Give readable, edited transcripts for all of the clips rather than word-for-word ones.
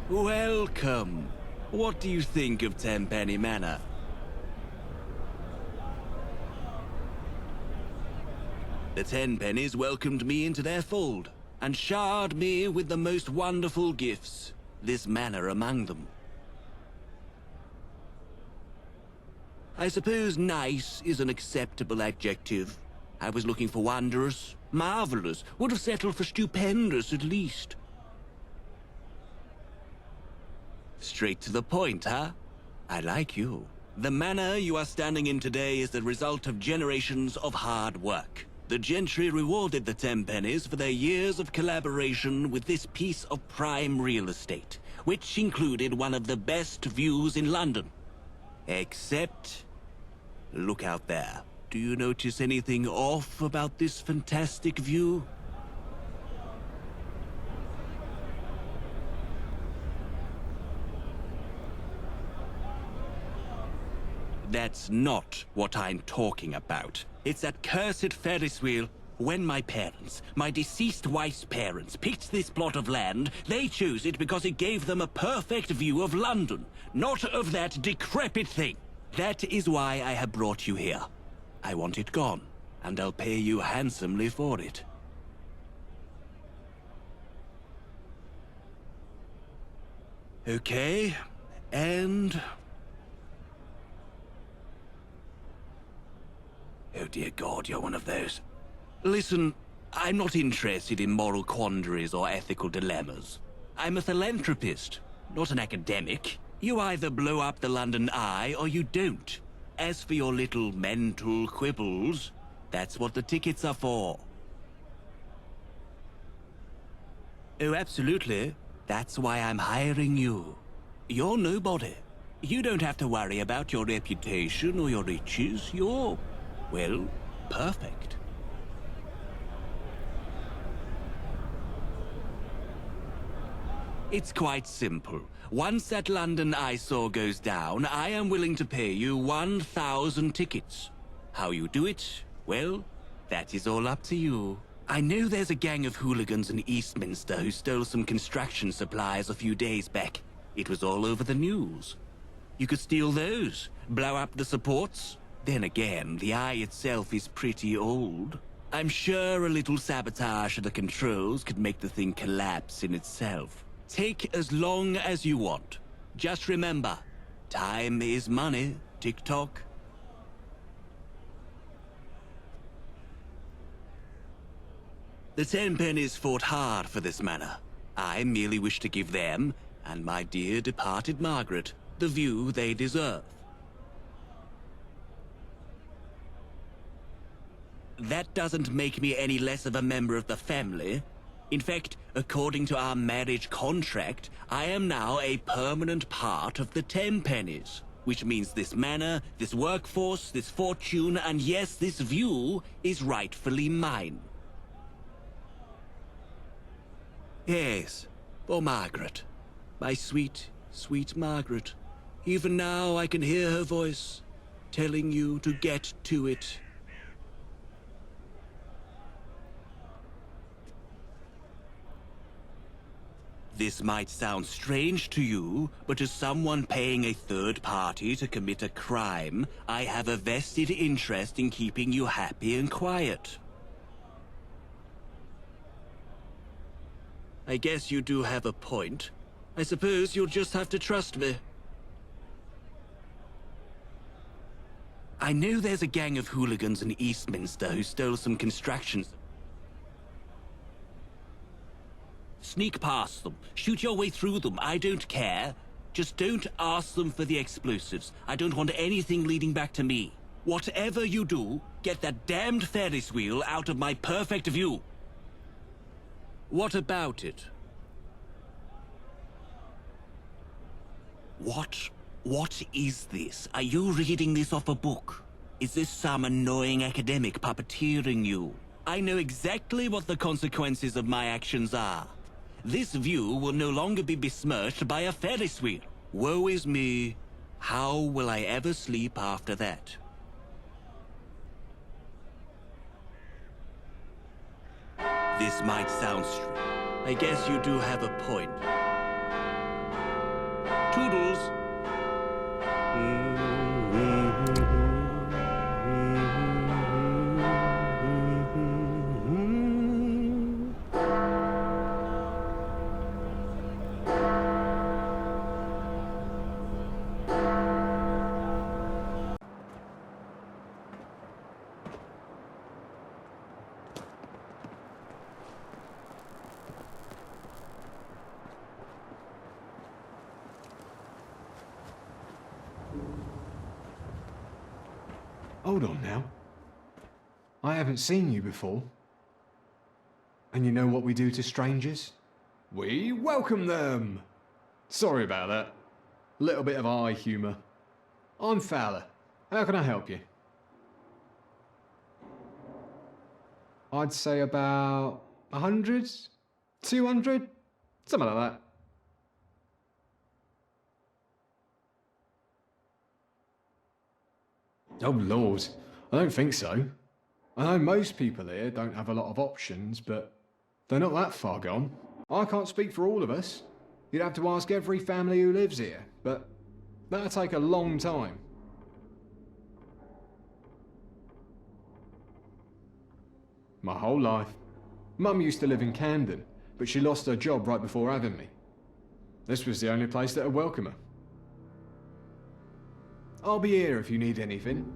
Welcome. What do you think of Tenpenny Manor? The Tenpennies welcomed me into their fold, and showered me with the most wonderful gifts, this manor among them. I suppose nice is an acceptable adjective. I was looking for wondrous, marvelous, would have settled for stupendous at least. Straight to the point, huh? I like you. The manor you are standing in today is the result of generations of hard work. The gentry rewarded the Tenpennies for their years of collaboration with this piece of prime real estate, which included one of the best views in London. Except... look out there. Do you notice anything off about this fantastic view? That's not what I'm talking about. It's that cursed Ferris wheel. When my parents, my deceased wife's parents, picked this plot of land, they chose it because it gave them a perfect view of London, not of that decrepit thing. That is why I have brought you here. I want it gone, and I'll pay you handsomely for it. Okay, and... oh dear God, you're one of those. Listen, I'm not interested in moral quandaries or ethical dilemmas. I'm a philanthropist, not an academic. You either blow up the London Eye or you don't. As for your little mental quibbles, that's what the tickets are for. Oh, absolutely. That's why I'm hiring you. You're nobody. You don't have to worry about your reputation or your riches. You're, well, perfect. It's quite simple. Once that London eyesore goes down, I am willing to pay you 1,000 tickets. How you do it? Well, that is all up to you. I know there's a gang of hooligans in Eastminster who stole some construction supplies a few days back. It was all over the news. You could steal those, blow up the supports. Then again, the Eye itself is pretty old. I'm sure a little sabotage of the controls could make the thing collapse in itself. Take as long as you want. Just remember, time is money, tick-tock. The Tenpennies fought hard for this manor. I merely wish to give them, and my dear departed Margaret, the view they deserve. That doesn't make me any less of a member of the family. In fact, according to our marriage contract, I am now a permanent part of the Tenpennies, which means this manor, this workforce, this fortune, and yes, this view is rightfully mine. Yes, for Margaret. My sweet, sweet Margaret. Even now I can hear her voice, telling you to get to it. This might sound strange to you, but as someone paying a third party to commit a crime, I have a vested interest in keeping you happy and quiet. I guess you do have a point. I suppose you'll just have to trust me. I know there's a gang of hooligans in Eastminster who stole some constructions. Sneak past them. Shoot your way through them. I don't care. Just don't ask them for the explosives. I don't want anything leading back to me. Whatever you do, get that damned Ferris wheel out of my perfect view. What about it? What is this? Are you reading this off a book? Is this some annoying academic puppeteering you? I know exactly what the consequences of my actions are. This view will no longer be besmirched by a Ferris wheel. Woe is me. How will I ever sleep after that? This might sound strange. I guess you do have a point. Toodles. Hold on now. I haven't seen you before. And you know what we do to strangers? We welcome them! Sorry about that. Little bit of eye humour. I'm Fowler. How can I help you? I'd say about 100? 200? Something like that. Oh Lord, I don't think so. I know most people here don't have a lot of options, but they're not that far gone. I can't speak for all of us. You'd have to ask every family who lives here, but that'd take a long time. My whole life. Mum used to live in Camden, but she lost her job right before having me. This was the only place that would welcome her. I'll be here if you need anything.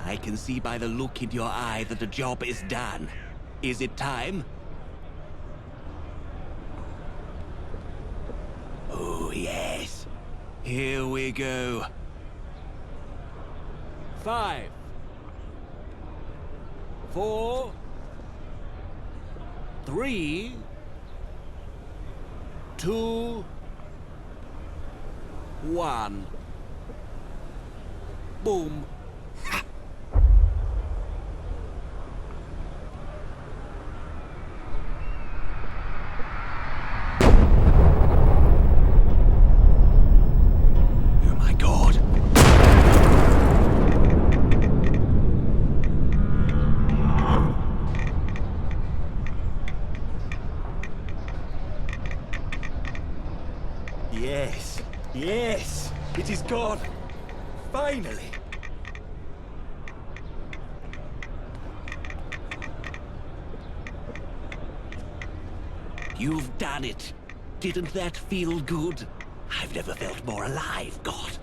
I can see by the look in your eye that the job is done. Is it time? Oh, yes. Here we go. 5, 4, 3, 2, 1. Boom. Yes, yes, it is gone. Finally. You've done it. Didn't that feel good? I've never felt more alive, God.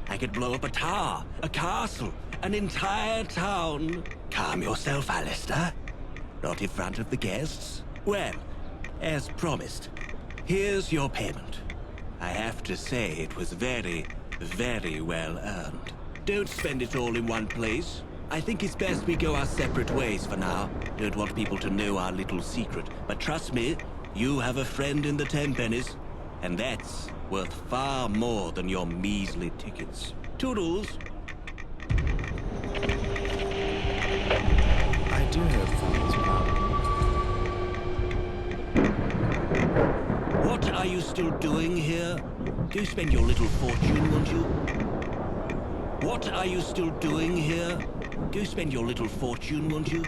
I could blow up a tower, a castle, an entire town. Calm yourself, Allistair. Not in front of the guests. Well, as promised, here's your payment. I have to say it was very, very well earned. Don't spend it all in one place. I think it's best we go our separate ways for now. Don't want people to know our little secret. But trust me, you have a friend in the Tenpennies. And that's worth far more than your measly tickets. Toodles. I do have friends around. What are you still doing here? Go spend your little fortune, won't you? What are you still doing here? Go spend your little fortune, won't you?